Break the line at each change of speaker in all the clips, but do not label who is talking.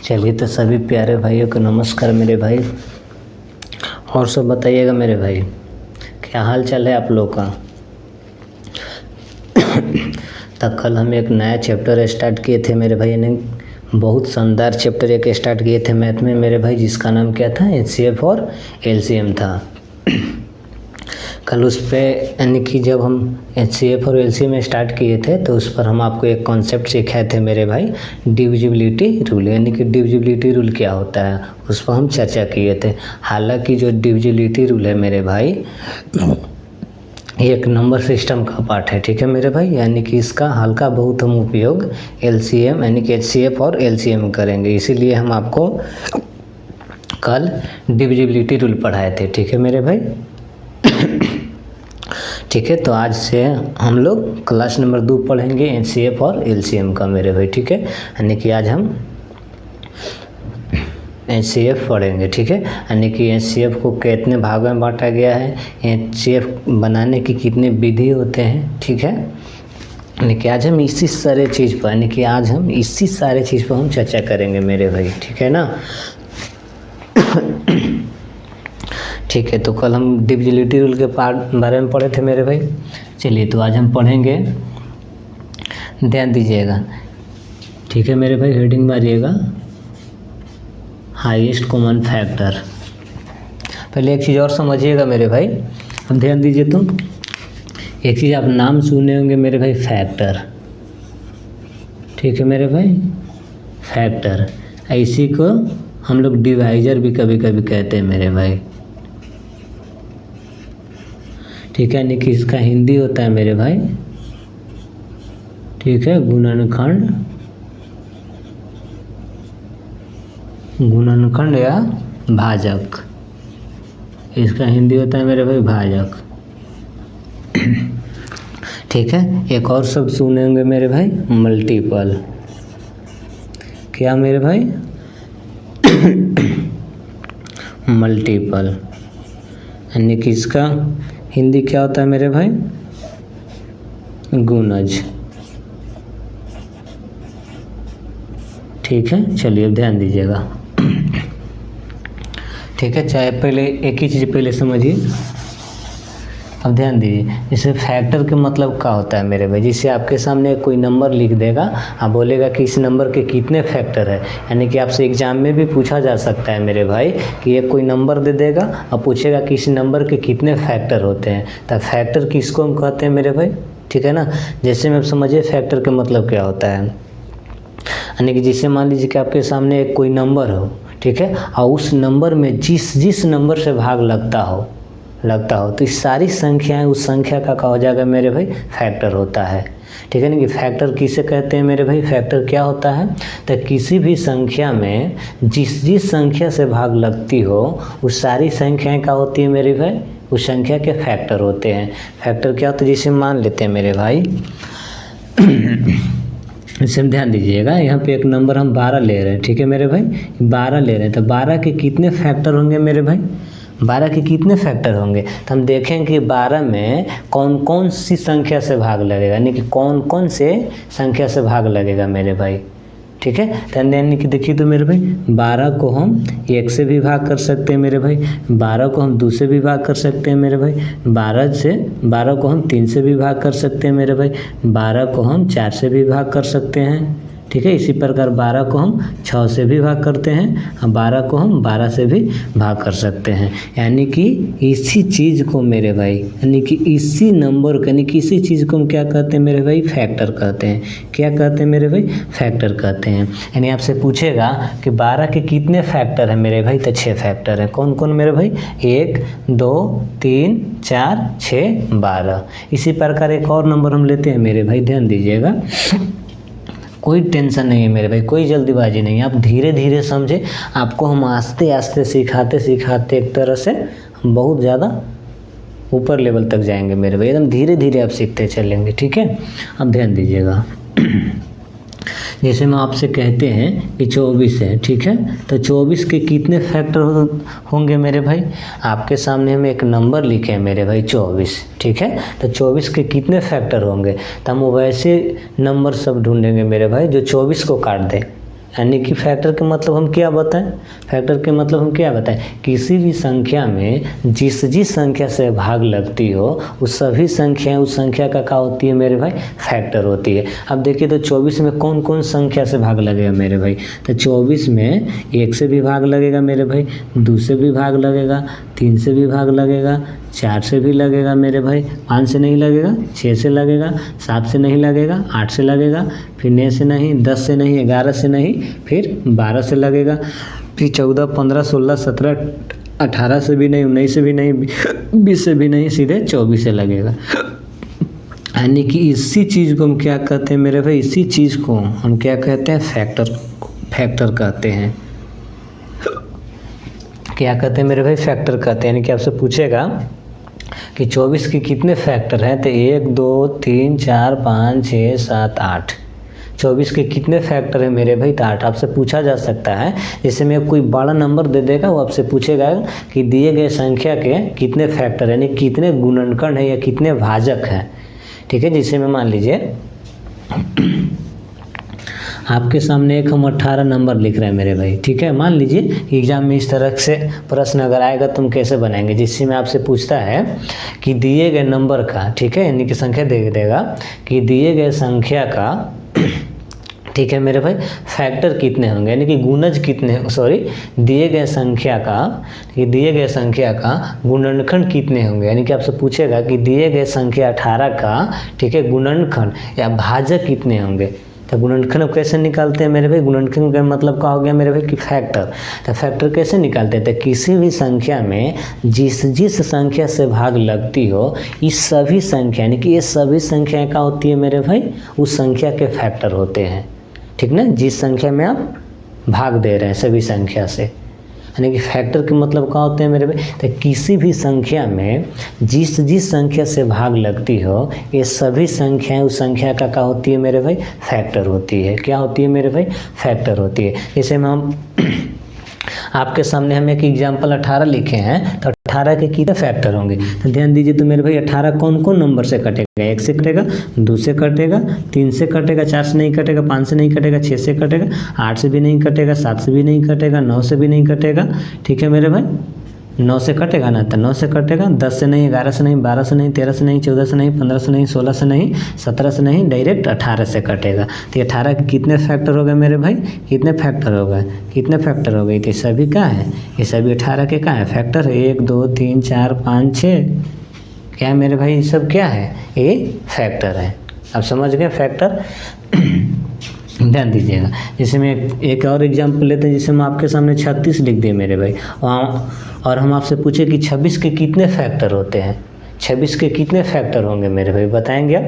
चलिए तो सभी प्यारे भाइयों को नमस्कार मेरे भाई। और सब बताइएगा मेरे भाई, क्या हाल चाल है आप लोग का। तो कल हम एक नया चैप्टर स्टार्ट किए थे मेरे भाई ने, बहुत शानदार चैप्टर एक स्टार्ट किए थे मैथ में मेरे भाई, जिसका नाम क्या था, HCF और LCM था। कल उस पर यानी कि जब हम HCF और LCM स्टार्ट किए थे तो उस पर हम आपको एक कॉन्सेप्ट सिखाए थे मेरे भाई, डिविजिबिलिटी रूल। यानी कि डिविजिबिलिटी रूल क्या होता है उस पर हम चर्चा किए थे। हालांकि जो डिविजिबिलिटी रूल है मेरे भाई, एक नंबर सिस्टम का पार्ट है, ठीक है मेरे भाई। यानी कि इसका हल्का बहुत हम उपयोग LCM यानी कि HCF और LCM करेंगे, इसीलिए हम आपको कल डिविजिबिलिटी रूल पढ़ाए थे, ठीक है मेरे भाई। ठीक है, तो आज से हम लोग क्लास नंबर 2 पढ़ेंगे HCF और LCM का मेरे भाई, ठीक है। यानी कि आज हम HCF पढ़ेंगे, ठीक है। यानी कि HCF को कितने भागों में बांटा गया है, HCF बनाने की कितने विधि होते हैं, ठीक है। यानी कि आज हम इसी सारे चीज़ पर हम चर्चा करेंगे मेरे भाई, ठीक है ना। ठीक है, तो कल हम डिविजिबिलिटी रूल के बारे में पढ़े थे मेरे भाई। चलिए तो आज हम पढ़ेंगे, ध्यान दीजिएगा, ठीक है मेरे भाई। हेडिंग मारिएगा, हाईएस्ट कॉमन फैक्टर। पहले एक चीज़ और समझिएगा मेरे भाई, अब ध्यान दीजिए। तुम एक चीज़ आप नाम सुने होंगे मेरे भाई, फैक्टर, ठीक है मेरे भाई, फैक्टर। इसी को हम लोग डिवाइजर भी कभी कभी कहते हैं मेरे भाई, ठीक है। यानी कि इसका हिंदी होता है मेरे भाई, ठीक है, गुणनखंड या भाजक। इसका हिंदी होता है मेरे भाई भाजक, ठीक है। एक और शब्द सुनेंगे मेरे भाई, मल्टीपल। क्या मेरे भाई, मल्टीपल। यानी कि इसका हिंदी क्या होता है मेरे भाई, गुणज, ठीक है। चलिए अब ध्यान दीजिएगा, ठीक है। चाहे पहले एक ही चीज़ पहले समझिए, अब ध्यान दीजिए। जैसे फैक्टर के मतलब क्या होता है मेरे भाई, जिसे आपके सामने कोई नंबर लिख देगा, आप बोलेगा कि इस नंबर के कितने फैक्टर है। यानी कि आपसे एग्जाम में भी पूछा जा सकता है मेरे भाई कि ये कोई नंबर दे देगा और पूछेगा कि इस नंबर के कितने फैक्टर होते हैं, तो फैक्टर किसको हम कहते हैं मेरे भाई, ठीक है ना। जैसे में समझिए फैक्टर का मतलब क्या होता है। यानी कि जैसे मान लीजिए कि आपके सामने एक कोई नंबर हो, ठीक है, और उस नंबर में जिस नंबर से भाग लगता हो तो इस सारी संख्याएं उस संख्या का हो जाएगा मेरे भाई, फैक्टर होता है, ठीक है ना। कि फैक्टर किसे कहते हैं मेरे भाई, फैक्टर क्या होता है, तो किसी भी संख्या में जिस संख्या से भाग लगती हो उस सारी संख्याएं क्या होती है मेरे भाई, उस संख्या के फैक्टर होते हैं। फैक्टर क्या होता है, जिसे मान लेते हैं मेरे भाई, इसे ध्यान दीजिएगा, यहाँ पे एक नंबर हम 12 ले रहे हैं, ठीक है मेरे भाई, 12 ले रहे हैं, तो 12 के कितने फैक्टर होंगे मेरे भाई, 12 के कितने फैक्टर होंगे, तो हम देखें कि 12 में कौन कौन सी संख्या से भाग लगेगा, यानी कि कौन कौन से संख्या से भाग लगेगा मेरे भाई, ठीक है। तो यानी कि देखिए तो मेरे भाई, 12 को हम 1 से भी भाग कर सकते हैं मेरे भाई, 12 को हम 2 से भी भाग कर सकते हैं मेरे भाई, 12 को हम 3 से भी भाग कर सकते हैं मेरे भाई, 12 को हम 4 से भी भाग कर सकते हैं, ठीक है। इसी प्रकार 12 को हम 6 से भी भाग करते हैं और 12 को हम 12 से भी भाग कर सकते हैं। यानी कि इसी चीज़ को मेरे भाई, यानी कि इसी नंबर को, यानी कि इसी चीज़ को हम क्या कहते हैं मेरे भाई, फैक्टर कहते हैं। क्या कहते हैं मेरे भाई, फैक्टर कहते हैं। यानी आपसे पूछेगा कि 12 के कितने फैक्टर हैं मेरे भाई, तो 6 फैक्टर हैं। कौन कौन मेरे भाई, 1 2 3 4 6 12। इसी प्रकार एक और नंबर हम लेते हैं मेरे भाई, ध्यान दीजिएगा, कोई टेंशन नहीं है मेरे भाई, कोई जल्दीबाजी नहीं है, आप धीरे धीरे समझे। आपको हम आस्ते आस्ते सिखाते एक तरह से हम बहुत ज़्यादा ऊपर लेवल तक जाएंगे मेरे भाई, एकदम धीरे धीरे आप सीखते चलेंगे, ठीक है। अब ध्यान दीजिएगा, जैसे हम आपसे कहते हैं कि 24 है, ठीक है, तो 24 के कितने फैक्टर होंगे मेरे भाई, आपके सामने हम एक नंबर लिखे हैं मेरे भाई 24, ठीक है, तो 24 के कितने फैक्टर होंगे, तो हम वैसे नंबर सब ढूंढेंगे मेरे भाई जो 24 को काट दे, यानी कि फैक्टर के मतलब हम क्या बताएं, फैक्टर के मतलब हम क्या बताएं, किसी भी संख्या में जिस जिस संख्या से भाग लगती हो उस सभी संख्याएं उस संख्या का क्या होती है मेरे भाई, फैक्टर होती है। अब देखिए तो 24 में कौन कौन संख्या से भाग लगेगा मेरे भाई, तो 24 में 1 से भी भाग लगेगा मेरे भाई, 2 से भी भाग लगेगा, 3 से भी भाग लगेगा, 4 से भी लगेगा मेरे भाई, 5 से नहीं लगेगा, 6 से लगेगा, 7 से नहीं लगेगा, 8 से लगेगा, फिर 9 से नहीं, 10 से नहीं, 11 से नहीं, फिर 12 से लगेगा, फिर 14, 15, 16, 17, 18 से भी नहीं, 19 से भी नहीं, 20 से भी नहीं, सीधे 24 से लगेगा। यानी कि इसी चीज़ को हम क्या कहते हैं मेरे भाई, इसी चीज़ को हम क्या कहते हैं, फैक्टर कहते हैं। क्या कहते हैं मेरे भाई, फैक्टर कहते हैं। यानी कि आपसे पूछेगा कि 24 के कितने फैक्टर हैं, तो 1, 2, 3, 4, 5, 6, 7, 8। 24 के कितने फैक्टर है मेरे भाई, तो 8 आपसे पूछा जा सकता है। जैसे में कोई बड़ा नंबर दे देगा, वो आपसे पूछेगा कि दिए गए संख्या के कितने फैक्टर यानी कितने गुणनखंड है या कितने भाजक हैं। ठीक है, जिसे में मान लीजिए आपके सामने एक हम 18 नंबर लिख रहे हैं मेरे भाई। ठीक है, मान लीजिए एग्जाम में इस तरह से प्रश्न अगर आएगा तुम कैसे बनाएंगे, जिससे में आपसे पूछता है कि दिए गए नंबर का, ठीक है, यानी कि संख्या दे देगा कि दिए गए संख्या का ठीक है मेरे भाई फैक्टर कितने होंगे, यानी कि गुणज कितने, दिए गए संख्या का गुणनखंड कितने होंगे। यानी कि आपसे पूछेगा कि दिए गए संख्या 18 का, ठीक है, गुणनखंड या भाजक कितने होंगे। तो गुणनखंड कैसे निकालते हैं मेरे भाई, गुणनखंड का मतलब क्या हो गया मेरे भाई कि फैक्टर। तो फैक्टर कैसे निकालते हैं, तो किसी भी संख्या में जिस जिस संख्या से भाग लगती हो इस सभी संख्या, यानी कि ये सभी संख्याएं क्या होती है मेरे भाई, उस संख्या के फैक्टर होते हैं। ठीक ना, जिस संख्या में आप भाग दे रहे हैं सभी संख्या से, यानी कि फैक्टर के मतलब क्या होते हैं मेरे भाई, तो किसी भी संख्या में जिस जिस संख्या से भाग लगती हो ये सभी संख्याएं उस संख्या का क्या होती है मेरे भाई, फैक्टर होती है। क्या होती है मेरे भाई, फैक्टर होती है। जैसे में हम आपके सामने हम एक एग्जाम्पल 18 लिखे हैं, तो 18 के कितने फैक्टर होंगे, तो ध्यान दीजिए तो मेरे भाई 18 कौन कौन नंबर से कटेगा, 1 से कटेगा, 2 से कटेगा, 3 से कटेगा, 4 से नहीं कटेगा, 5 से नहीं कटेगा, 6 से कटेगा, 8 से भी नहीं कटेगा, 7 से भी नहीं कटेगा, 9 से भी नहीं कटेगा। ठीक है मेरे भाई, 9 से कटेगा ना, तो 9 से कटेगा, 10 से नहीं, 11 से नहीं, 12 से नहीं, 13 से नहीं, 14 से नहीं, 15 से नहीं, 16 से नहीं, 17 से नहीं, डायरेक्ट 18 से कटेगा। तो 18 के कितने फैक्टर हो गए मेरे भाई, कितने फैक्टर हो गए, कितने फैक्टर हो गए, तो ये सभी क्या है, ये सभी 18 के क्या है, फैक्टर है। 1, 2, 3, 4, 5, 6 क्या है मेरे भाई, ये सब क्या है, ये फैक्टर है। अब समझ गए फैक्टर। ध्यान दीजिएगा, जैसे मैं एक और एग्जाम्पल लेते हैं, जिसे हम आपके सामने 36 लिख दिए मेरे भाई, और हम आपसे पूछे कि 26 के कितने फैक्टर होते हैं, 26 के कितने फैक्टर होंगे मेरे भाई, बताएंगे आप।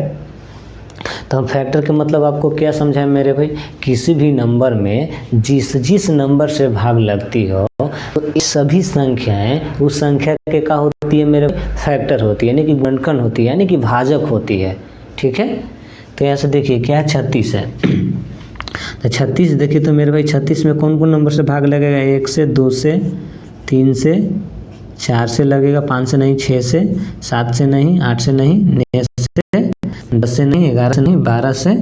तो हम फैक्टर के मतलब आपको क्या समझाएं मेरे भाई, किसी भी नंबर में जिस जिस नंबर से भाग लगती हो तो ये सभी संख्याएं उस संख्या के क्या होती है मेरे फैक्टर होती है, यानी कि गुणनखंड होती है, यानी कि भाजक होती है। ठीक है, तो यहाँ से देखिए क्या है, 36 है। तो 36 देखिए तो मेरे भाई 36 में कौन कौन नंबर से भाग लगेगा, 1 से, 2 से, 3 से, 4 से लगेगा, 5 से नहीं, 6 से, 7 से नहीं, 8 से नहीं, 9 से, 10 से नहीं, 11 से नहीं, 12 से,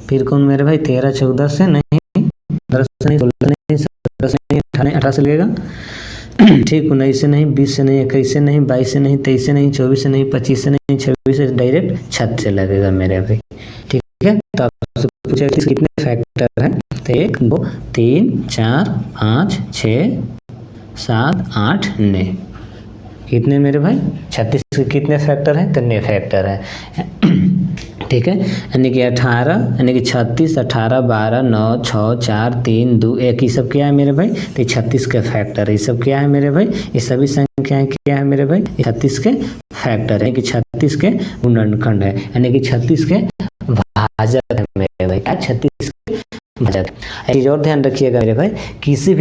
फिर कौन मेरे भाई 13, 14 से नहीं, 15 से नहीं, 16 से नहीं, 17 से नहीं, 18 से लगेगा। ठीक, 19 से नहीं, 20 से नहीं, 21 से नहीं, 22 से नहीं, 23 से नहीं, 24 से नहीं, 25 से नहीं, 26 से डायरेक्ट 36 से लगेगा मेरे भाई। ठीक है, तो आपसे पूछा कितने फैक्टर हैं, तो 1, 2, 3, 4, 5, 6, 7, 8, 9 कितने मेरे भाई, 36 के कितने फैक्टर हैं, तो 9 फैक्टर हैं। ठीक है, यानी कि 18, यानी कि 36, 18, 12, 9, 6, 4, 3, 2, 1 ये सब क्या है मेरे भाई, तो 36 के फैक्टर है। ये सब क्या है मेरे भाई, ये सभी संख्याएं क्या है मेरे भाई, 36 के फैक्टर है, कि 36 के गुणनखंड है, यानी कि 36 के भाजक है मेरे भाई। क्या 36 के भाजक। एक चीज और ध्यान रखिएगा मेरे भाई, किसी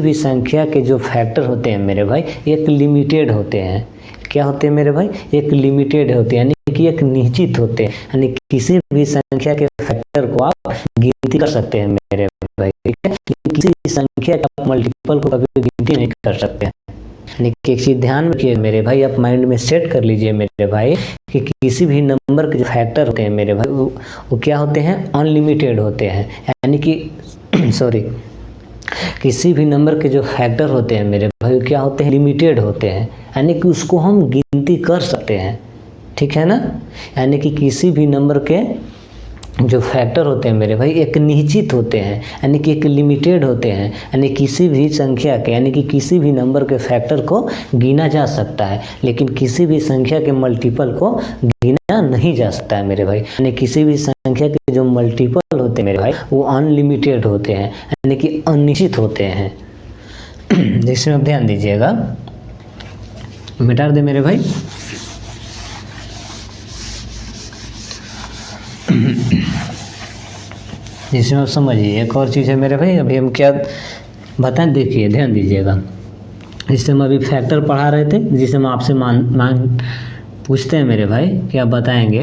भी संख्या के जो फैक्टर होते हैं मेरे भाई एक लिमिटेड होते हैं। क्या होते हैं मेरे भाई, एक लिमिटेड होते हैं, यानी कि एक निश्चित होते हैं, यानी किसी भी संख्या के फैक्टर को आप गिनती कर सकते हैं मेरे भाई। ठीक है, किसी संख्या का मल्टीपल को कभी गिनती नहीं कर सकते। यानी कि एक चीज ध्यान रखिए मेरे भाई, आप माइंड में सेट कर लीजिए मेरे भाई कि किसी भी नंबर के जो फैक्टर होते हैं मेरे भाई वो क्या होते हैं, अनलिमिटेड होते हैं, यानी कि सॉरी, किसी भी नंबर के जो फैक्टर होते हैं मेरे भाई क्या होते हैं, लिमिटेड होते हैं, यानी कि उसको हम गिनती कर सकते हैं, ठीक है ना। यानी कि किसी भी नंबर के जो फैक्टर होते हैं मेरे भाई एक निश्चित होते हैं, यानी कि एक लिमिटेड होते हैं, यानी किसी भी संख्या के, यानी कि किसी भी नंबर के फैक्टर को गिना जा सकता है, लेकिन किसी भी संख्या के मल्टीपल को गिना नहीं जा सकता है मेरे भाई। यानी किसी भी संख्या के जो मल्टीपल होते हैं मेरे भाई वो अनलिमिटेड होते हैं, यानी कि अनिश्चित होते हैं। जिसमें आप ध्यान दीजिएगा, मिटा दे मेरे भाई। जिसमें आप समझिए एक और चीज़ है मेरे भाई, अभी हम क्या बताएं, देखिए ध्यान दीजिएगा। जिससे हम अभी फैक्टर पढ़ा रहे थे, जिसे हम आपसे पूछते हैं मेरे भाई कि आप बताएंगे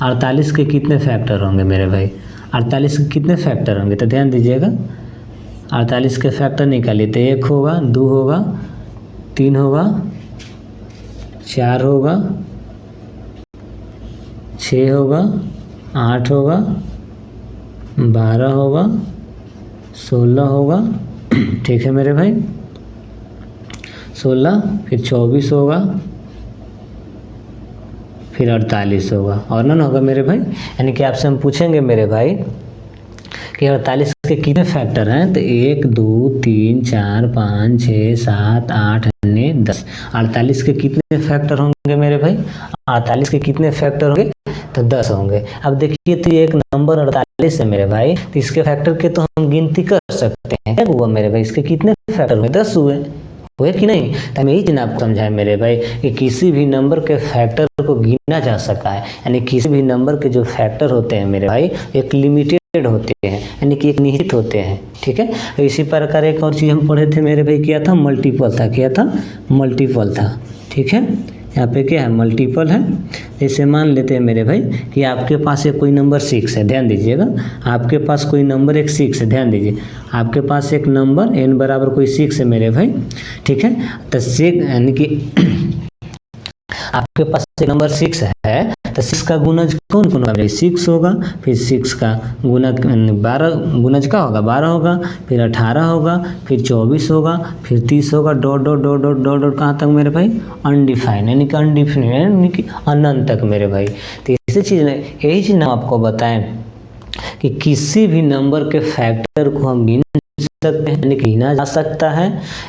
48 के कितने फैक्टर होंगे मेरे भाई, 48 के कितने फैक्टर होंगे। तो ध्यान दीजिएगा, 48 के फैक्टर निकालिए तो 1 होगा, 2 होगा, 3 होगा, 4 होगा, 6 होगा, 8 होगा, 12 होगा, 16 होगा, ठीक है मेरे भाई, 16, फिर 24 होगा, फिर 48 होगा, और नन होगा मेरे भाई। यानी कि आपसे हम पूछेंगे मेरे भाई कि 48 के कितने फैक्टर हैं, तो 1 2 3 4 5 6 7 8 9 10। 48 के कितने फैक्टर होंगे मेरे भाई, 48 के कितने फैक्टर होंगे, तो 10 होंगे। अब देखिए तो ये एक नंबर 48 है मेरे भाई, तो इसके फैक्टर के तो हम गिनती कर सकते हैं। क्या हुआ मेरे भाई, इसके कितने फैक्टर हुए, 10 हुए कि नहीं। तो हम यही चीज आपको समझाएं मेरे भाई कि किसी भी नंबर के फैक्टर को गिना जा सकता है, यानी किसी भी नंबर के जो फैक्टर होते हैं मेरे भाई एक लिमिटेड होते हैं, यानी कि एक निहित होते हैं, ठीक है। तो इसी प्रकार एक और चीज़ हम पढ़े थे मेरे भाई, क्या था, मल्टीपल था, क्या था, मल्टीपल था, ठीक है। यहाँ पे क्या है, मल्टीपल है। जैसे मान लेते हैं मेरे भाई कि आपके पास एक कोई नंबर 6 है, ध्यान दीजिएगा, आपके पास कोई नंबर एक 6 है, ध्यान दीजिए, आपके पास एक नंबर n बराबर कोई 6 है मेरे भाई, ठीक है। तो 6 यानी कि आपके पास एक नंबर 6 है, तो 6 का गुणज कौन कौन होगा, 6 होगा, फिर 6 का गुना 12, गुणज का होगा 12 होगा, फिर 18 होगा, फिर 24 होगा, फिर 30 होगा, dot dot dot dot dot dot कहाँ तक मेरे भाई, अनडिफाइन, यानी कि अनडिफिनिट, यानी कि अनंत तक मेरे भाई। तो इसी चीज़ ने यही चीज़ हम आपको बताएं कि किसी भी नंबर के फैक्टर को हम गिन सकते हैं, यानी कि गिना जा सकता है,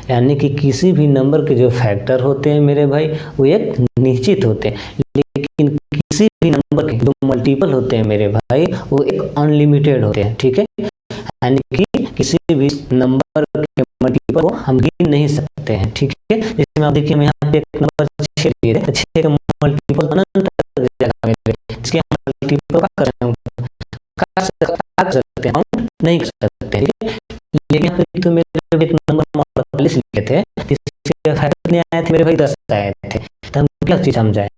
यानी कि किसी भी नंबर के जो फैक्टर होते हैं मेरे भाई वो एक निश्चित होते हैं, लेकिन किसी भी नंबर के जो मल्टीपल होते हैं मेरे भाई वो एक अनलिमिटेड होते हैं, ठीक है। यानी कि किसी भी नंबर के मल्टीपल को हम गिन नहीं सकते हैं, ठीक है। जैसे आप देखिए, हम यहाँ पे एक नंबर 6 ले रहे हैं, 6 का मल्टीपल अनंत तक जाएगा मेरे, इसके हम मल्टीपल कर सकते हैं, हम नहीं कर सकते, ठीक है। लेकिन यहाँ पे तो मेरे एक नंबर 48 लिखे थे, इसके फैक्टर नहीं आए थे मेरे भाई, 10 आए थे। तो हम क्या चीज़ समझाएं,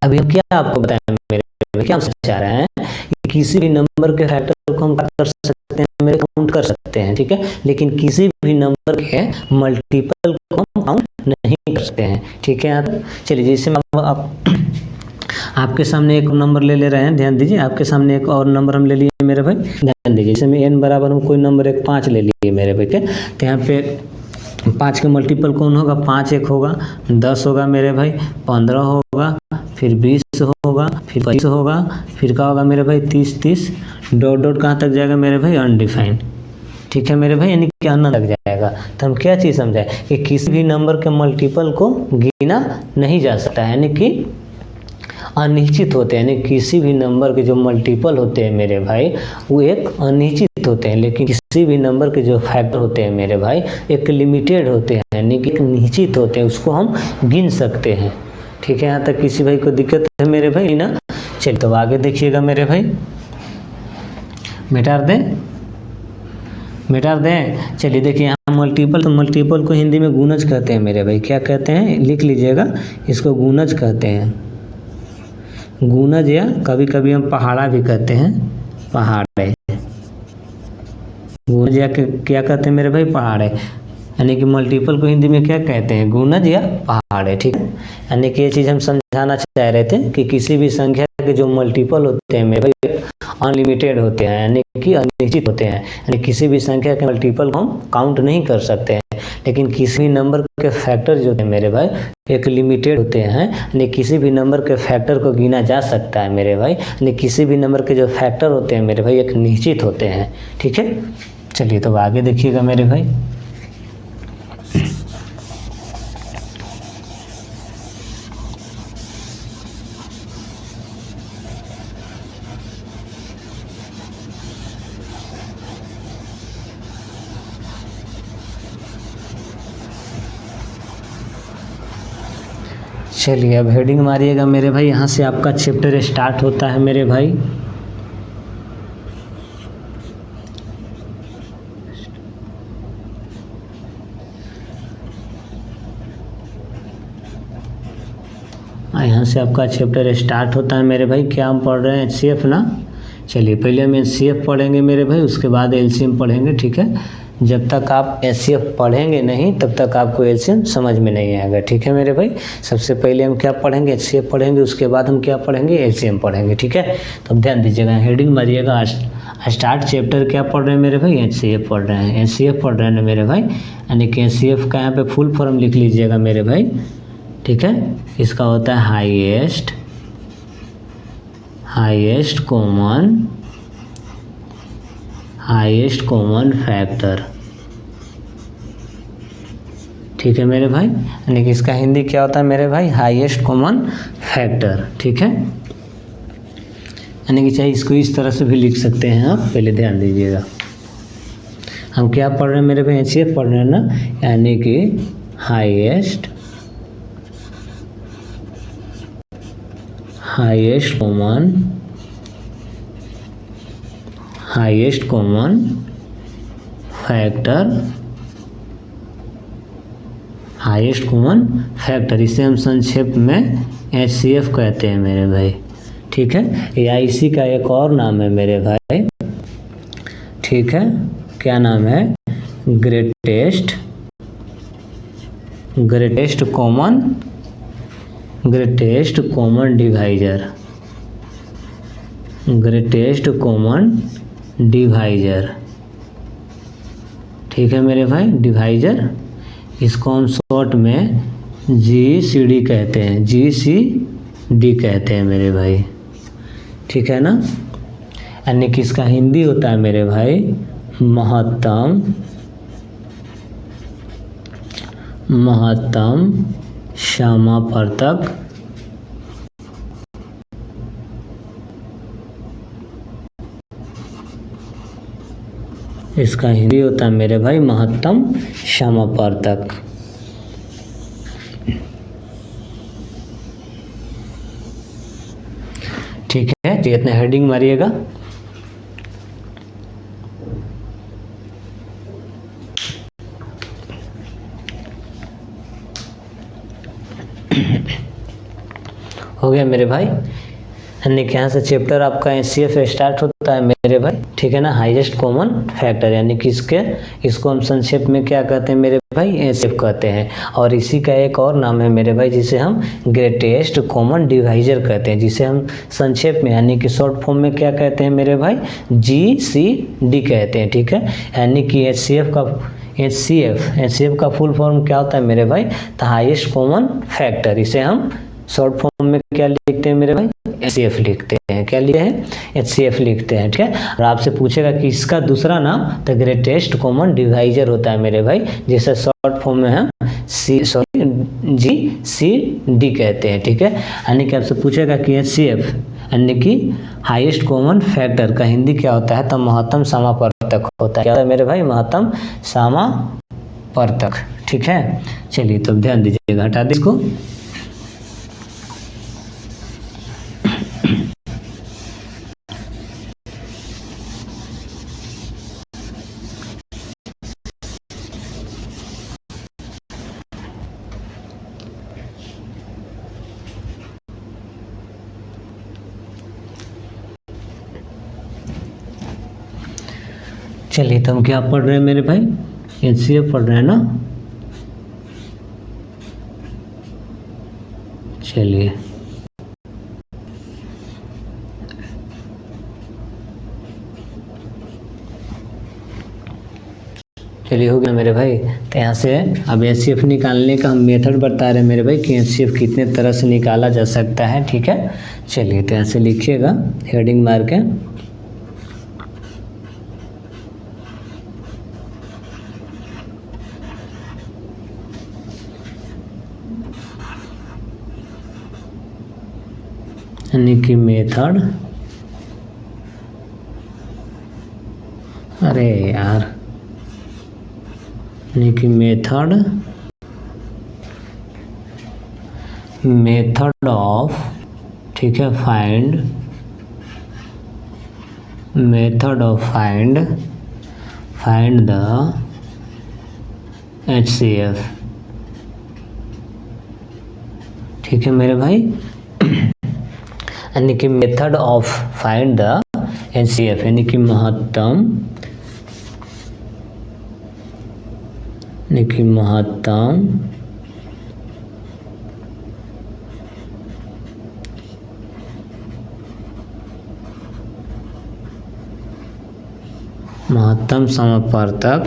अभी हम क्या आपको बताएं मेरे, क्या हम समझा रहे हैं कि किसी भी नंबर के फैक्टर को हम कर सकते हैं, मेरे काउंट कर सकते हैं, ठीक है, लेकिन किसी भी नंबर के मल्टीपल को हम काउंट नहीं कर सकते हैं, ठीक है। चलिए, जैसे आपके सामने एक नंबर ले रहे हैं, ध्यान दीजिए, आपके सामने एक और नंबर हम ले लिए मेरे भाई, ध्यान दीजिए। जैसे में n बराबर हम कोई नंबर एक 5 ले लिए मेरे भाई, ठीक है। तो यहाँ पे 5 के मल्टीपल कौन होगा, 5 एक होगा, 10 होगा मेरे भाई, 15 होगा, फिर 20 होगा, फिर 25 होगा, फिर क्या होगा मेरे भाई, 30 डॉट डॉट कहाँ तक जाएगा मेरे भाई, अनडिफाइंड, ठीक है मेरे भाई, यानी कि अनंत लग जाएगा। तो हम क्या चीज़ समझाए कि किसी भी नंबर के मल्टीपल को गिना नहीं जा सकता, यानी कि अनिश्चित होते हैं, यानी किसी भी नंबर के जो मल्टीपल होते हैं मेरे भाई वो एक अनिश्चित होते हैं, लेकिन किसी भी नंबर के जो फैक्टर होते हैं मेरे भाई एक लिमिटेड होते हैं, यानी कि एक निश्चित होते हैं, उसको हम गिन सकते हैं, ठीक है। यहाँ तक किसी भाई को दिक्कत है मेरे भाई ना। चलिए तो आगे देखिएगा मेरे भाई, मिटा दें। चलिए देखिए, यहाँ मल्टीपल, तो मल्टीपल को हिंदी में गुणज कहते हैं मेरे भाई, क्या कहते हैं, लिख लीजिएगा, इसको गुणज कहते हैं, गुणज, या कभी कभी हम पहाड़ा भी कहते हैं, पहाड़े, गुणज या क्या कहते हैं मेरे भाई, पहाड़े, यानी कि मल्टीपल को हिंदी में क्या कहते हैं, गुणज या पहाड़े, ठीक है। यानी कि ये चीज़ हम समझाना चाह रहे थे कि किसी भी संख्या के जो मल्टीपल होते हैं मेरे भाई अनलिमिटेड होते हैं, यानी कि अनिश्चित होते हैं, यानी किसी भी संख्या के मल्टीपल को हम काउंट नहीं कर सकते हैं। लेकिन किसी भी नंबर के फैक्टर जो है मेरे भाई एक लिमिटेड होते हैं, यानी किसी भी नंबर के फैक्टर को गिना जा सकता है मेरे भाई, यानी किसी भी नंबर के जो फैक्टर होते हैं मेरे भाई एक निश्चित होते हैं। ठीक है, चलिए तो आगे देखिएगा मेरे भाई। चलिए अब हेडिंग मारिएगा मेरे भाई, यहाँ से आपका चैप्टर स्टार्ट होता है मेरे भाई। यहाँ से आपका चैप्टर स्टार्ट होता है मेरे भाई। क्या हम पढ़ रहे हैं? एचसीएफ ना। चलिए पहले हम एचसीएफ पढ़ेंगे मेरे भाई, उसके बाद एलसीएम पढ़ेंगे। ठीक है, जब तक आप एचसीएफ पढ़ेंगे नहीं तब तक आपको एलसीएम समझ में नहीं आएगा। ठीक है मेरे भाई, सबसे पहले हम क्या पढ़ेंगे? एचसीएफ पढ़ेंगे, उसके बाद हम क्या पढ़ेंगे? एलसीएम पढ़ेंगे। ठीक है, तो ध्यान दीजिएगा, हेडिंग मारिएगा स्टार्ट चैप्टर। क्या पढ़ रहे हैं मेरे भाई? एचसीएफ पढ़ रहे हैं। एचसीएफ पढ़ रहे हैं ना मेरे भाई, यानी कि एचसीएफ का यहाँ पे फुल फॉर्म लिख लीजिएगा मेरे भाई। ठीक है, इसका होता है हाईएस्ट कॉमन फैक्टर। ठीक है मेरे भाई, यानी कि इसका हिंदी क्या होता है मेरे भाई? Highest common factor. ठीक है, यानी कि चाहे इसको इस तरह से भी लिख सकते हैं आप, पहले ध्यान दीजिएगा। हम क्या पढ़ रहे हैं मेरे भाई? एचसीएफ पढ़ रहे हैं ना, यानी कि हाईएस्ट कॉमन फैक्टर, इसे हम संक्षेप में एचसीएफ कहते हैं मेरे भाई। ठीक है, या इसी का एक और नाम है मेरे भाई। ठीक है, क्या नाम है? Greatest common divisor. ठीक है मेरे भाई, डिवाइजर, इसको हम शॉर्ट में GCD कहते हैं, GCD कहते हैं मेरे भाई। ठीक है ना, यानी कि इसका हिंदी होता है मेरे भाई महत्तम समापवर्तक। इसका हिंदी होता है मेरे भाई महत्तम समापवर्तक। ठीक है, तो इतना हेडिंग मारिएगा। हो गया मेरे भाई, यानी कि यहाँ से चैप्टर आपका एचसीएफ स्टार्ट होता है मेरे भाई। ठीक है ना, हाईएस्ट कॉमन फैक्टर, यानी कि इसको हम संक्षेप में क्या कहते हैं मेरे भाई? एचसीएफ कहते हैं। और इसी का एक और नाम है मेरे भाई, जिसे हम ग्रेटेस्ट कॉमन डिवाइजर कहते हैं, जिसे हम संक्षेप में यानी कि शॉर्ट फॉर्म में क्या कहते हैं मेरे भाई? GCD कहते हैं। ठीक है, यानी कि एचसीएफ का फुल फॉर्म क्या होता है मेरे भाई? The highest common factor. इसे हम शॉर्ट फॉर्म में क्या लिखते हैं मेरे भाई? एचसीएफ लिखते हैं। क्या लिखते हैं? एचसीएफ लिखते हैं। ठीक है, और आपसे पूछेगा कि इसका दूसरा नाम द ग्रेटेस्ट कॉमन डिवाइजर होता है मेरे भाई, जिसे शॉर्ट फॉर्म में हम GCD कहते हैं। ठीक है, यानी कि आपसे पूछेगा कि एचसीएफ यानी कि हाईएस्ट कॉमन फैक्टर का हिंदी क्या होता है? तो महत्तम समापवर्तक होता है। क्या होता है मेरे भाई? महत्तम समापवर्तक। ठीक है, चलिए तो ध्यान दीजिएगा, हटा दे इसको। चलिए तो हम क्या पढ़ रहे हैं मेरे भाई? एचसीएफ पढ़ रहे हैं ना। चलिए चलिए हो गया मेरे भाई। तो यहाँ से अब HCF निकालने का हम मेथड बता रहे हैं मेरे भाई कि HCF कितने तरह से निकाला जा सकता है। ठीक है, चलिए तो यहाँ से लिखिएगा हेडिंग मार के। यानी कि मेथड, अरे यार, यानी कि मेथड ऑफ, ठीक है, method of find the HCF। ठीक है मेरे भाई, यानी कि method of find the HCF यानी कि महत्तम, महत्तम समापवर्तक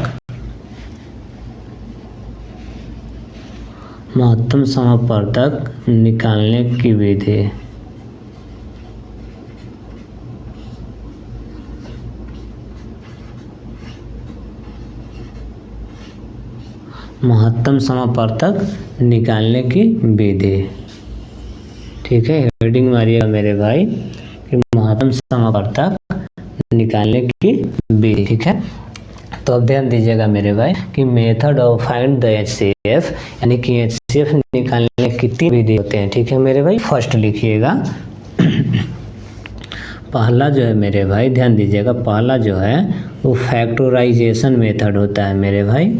निकालने की विधि। महत्तम समापवर्तक निकालने की विधि। ठीक है, हेडिंग मारिएगा मेरे भाई कि महत्तम समापवर्तक निकालने की विधि। ठीक है, तो अब ध्यान दीजिएगा मेरे भाई कि method of find the HCF यानी कि HCF निकालने की 3 विधि होते हैं। ठीक है मेरे भाई, फर्स्ट लिखिएगा पहला जो है मेरे भाई, ध्यान दीजिएगा, पहला जो है वो फैक्टराइजेशन मेथड होता है मेरे भाई।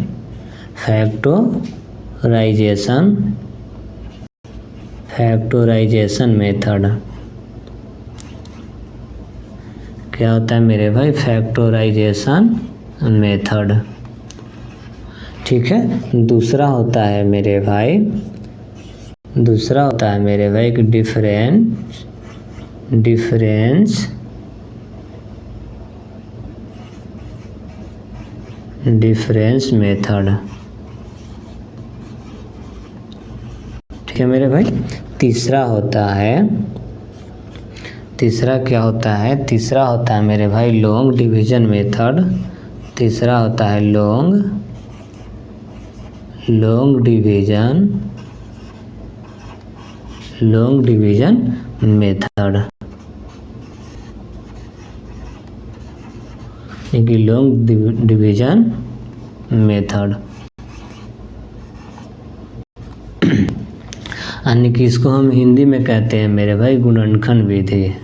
फैक्टराइजेशन मेथड क्या होता है मेरे भाई? Factorization method. ठीक है, दूसरा होता है मेरे भाई एक डिफरेंस मेथड। ठीक है मेरे भाई, तीसरा क्या होता है? तीसरा होता है मेरे भाई लॉन्ग डिवीजन मेथड। तीसरा होता है long division method. Long division method यानी कि इसको हम हिंदी में कहते हैं मेरे भाई गुणनखंड विधि।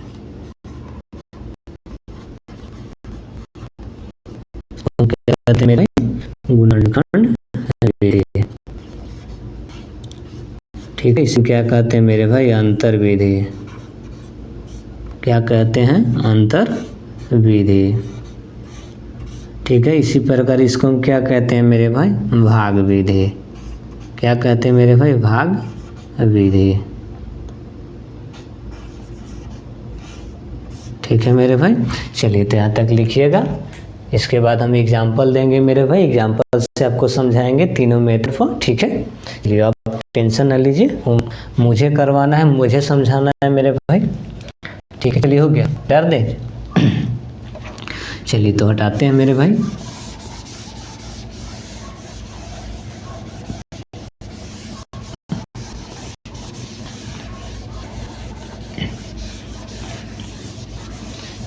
क्या कहते हैं मेरे भाई? गुणनखंड विधि। ठीक है, इसे क्या कहते हैं मेरे भाई? अंतर विधि। क्या कहते हैं? अंतर विधि। ठीक है, इसी प्रकार इसको हम क्या कहते हैं मेरे भाई? भाग विधि। क्या कहते हैं मेरे भाई? भाग विधि। ठीक है मेरे भाई, चलिए तो यहाँ तक लिखिएगा। इसके बाद हम एग्जाम्पल देंगे मेरे भाई, एग्जाम्पल से आपको समझाएंगे तीनों मेथड को। ठीक है, चलिए आप टेंशन ना लीजिए, मुझे करवाना है, मुझे समझाना है मेरे भाई। ठीक है, चलिए हो गया, कर दें। चलिए तो हटाते हैं मेरे भाई।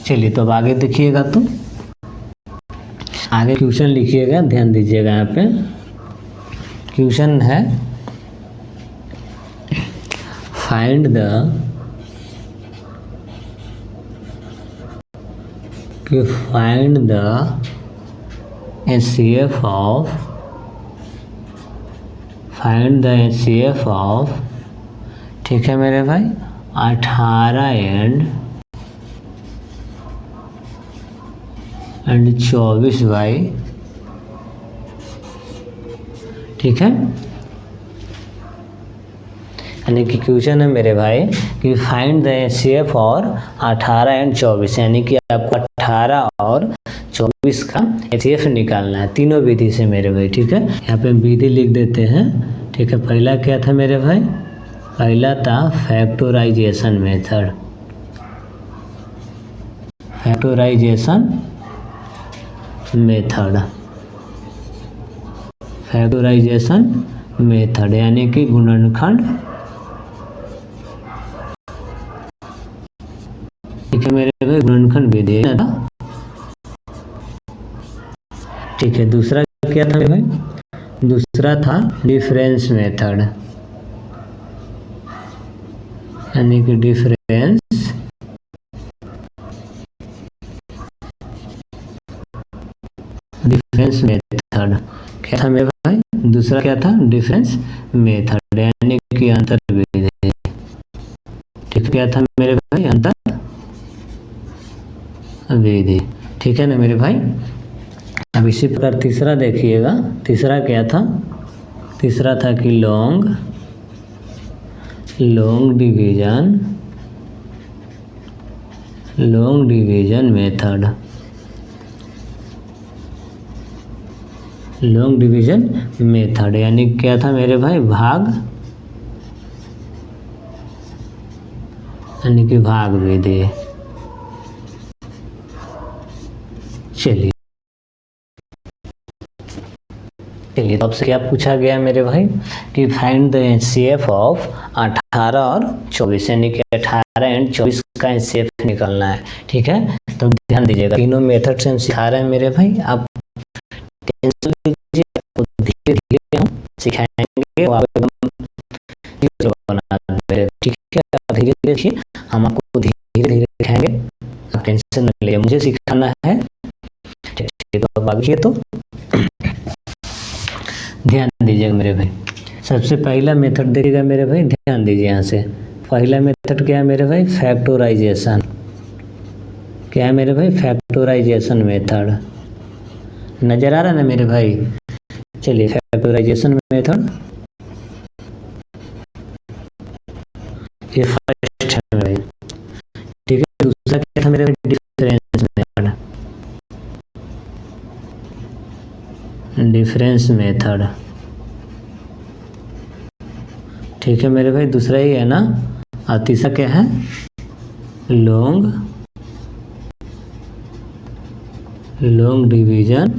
चलिए तो अब आगे देखिएगा, तो आगे क्वेश्चन लिखिएगा, ध्यान दीजिएगा। यहाँ पे क्वेश्चन है फाइंड द HCF ऑफ ठीक है मेरे भाई 18 एंड 24 बाई। ठीक है, यानी कि क्वेश्चन है मेरे भाई कि फाइंड द HCF और 18 एंड 24, यानी कि आपको 18 और 24 का HCF निकालना है तीनों विधि से मेरे भाई। ठीक है, यहाँ पे हम विधि लिख देते हैं। ठीक है, पहला क्या था मेरे भाई? पहला था factorization method. Factorization method, factorization method यानी कि गुणनखंड। ठीक है मेरे भाई, गुणनखंड विधि है ना। ठीक है, दूसरा क्या था मेरे भाई? दूसरा था डिफरेंस मेथड यानी कि डिफरेंस मेथड। क्या था मेरे भाई? दूसरा क्या था? डिफरेंस मेथड यानी कि अंतर विधि। ठीक, क्या था मेरे भाई? अंतर विधि। ठीक है ना मेरे भाई। अब इसी प्रकार तीसरा देखिएगा, तीसरा क्या था? तीसरा था कि long division method. Long division method यानी क्या था मेरे भाई? भाग यानी कि भाग विधि। चलिए तो आपसे क्या पूछा गया मेरे भाई कि फाइंड द HCF ऑफ 18 और 24 यानी कि 18 एंड 24 का HCF निकलना है। ठीक है, तो ध्यान दीजिएगा, तीनों मेथड से हम सिखा रहे हैं मेरे भाई। आप टेंशन लीजिए, आपको धीरे धीरे हम सिखाएंगे। ठीक है, धीरे धीरे देखिए, हम आपको धीरे धीरे सिखाएंगे, आप टेंशन न लीजिए, मुझे सिखाना है। ठीक है, तो अब आगे तो ध्यान दीजिएगा मेरे भाई। सबसे पहला मेथड देखिएगा मेरे भाई, ध्यान दीजिए यहाँ से। पहला मेथड क्या है मेरे भाई? फैक्टराइजेशन। क्या है मेरे भाई? Factorization method. नजर आ रहा है ना मेरे भाई? चलिए, फैक्टराइजेशन मेथड ये फर्स्ट है मेरे भाई। ठीक है, दूसरा क्या था मेरे भाई? Difference method. Difference method. ठीक है मेरे भाई, दूसरा ही है ना। और तीसरा क्या है? लॉन्ग डिवीजन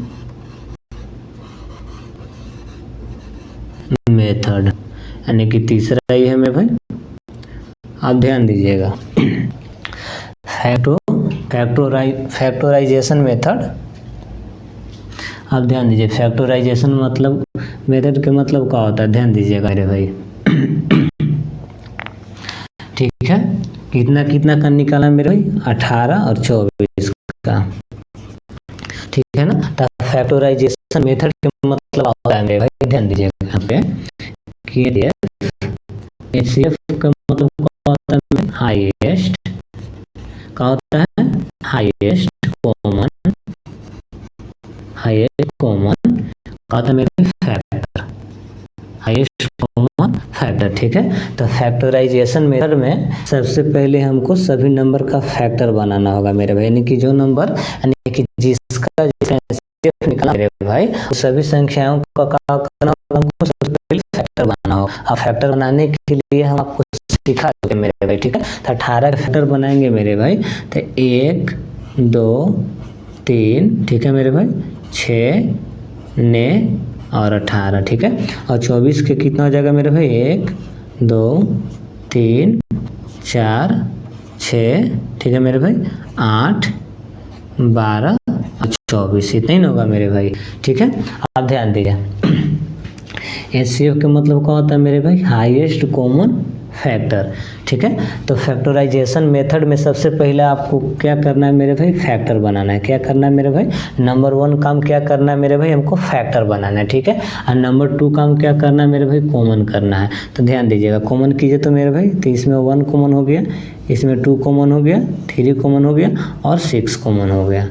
मेथड यानी कि तीसरा ही है मेरे भाई। आप ध्यान दीजिएगा, फैक्टराइजेशन मेथड। आप ध्यान दीजिए, फैक्टराइजेशन मतलब मेथड के मतलब क्या होता है? ध्यान दीजिएगा मेरे भाई। ठीक है, कितना कितना का निकाला मेरे भाई? 18 और 24 का। ठीक है ना। तो फैक्टराइजेशन मेथड के मतलब होता है मेरे भाई, ध्यान दीजिएगा यहाँ पे कि HCF का मतलब क्या होता है? हाईएस्ट। क्या होता है? हाईएस्ट कॉमन क्या होता है मेरे फैक्टर, हाईएस्ट कॉमन फैक्टर। ठीक है, तो फैक्टराइजेशन मेथड में सबसे पहले हमको सभी नंबर का फैक्टर बनाना होगा मेरे भाई, यानी कि जो नंबर यानी कि जिसका HCF निकला मेरे भाई, सभी संख्याओं का क्या करना होगा? हमको सबसे पहले फैक्टर बनाना होगा। अब फैक्टर बनाने के लिए हम आपको सिखा देंगे मेरे भाई। ठीक है, तो 18 का फैक्टर बनाएंगे मेरे भाई, तो 1 2 3। ठीक है मेरे भाई, 6 9 और 18। ठीक है, और 24 के कितना हो जाएगा मेरे भाई? 1 2 3 4 6। ठीक है मेरे भाई, 8 12 और 24, इतना ही होगा मेरे भाई। ठीक है, आप ध्यान दीजिए, HCF का मतलब क्या होता है मेरे भाई? Highest common factor. ठीक है, तो फैक्टराइजेशन मेथड में सबसे पहले आपको क्या करना है मेरे भाई? फैक्टर बनाना है। क्या करना है मेरे भाई? नंबर 1 काम क्या करना है मेरे भाई? हमको फैक्टर बनाना है। ठीक है, और नंबर 2 काम क्या करना है मेरे भाई? कॉमन करना है। तो ध्यान दीजिएगा, कॉमन कीजिए तो मेरे भाई, तो इसमें 1 कॉमन हो गया, इसमें 2 कॉमन हो गया, 3 कॉमन हो गया और 6 कॉमन हो गया।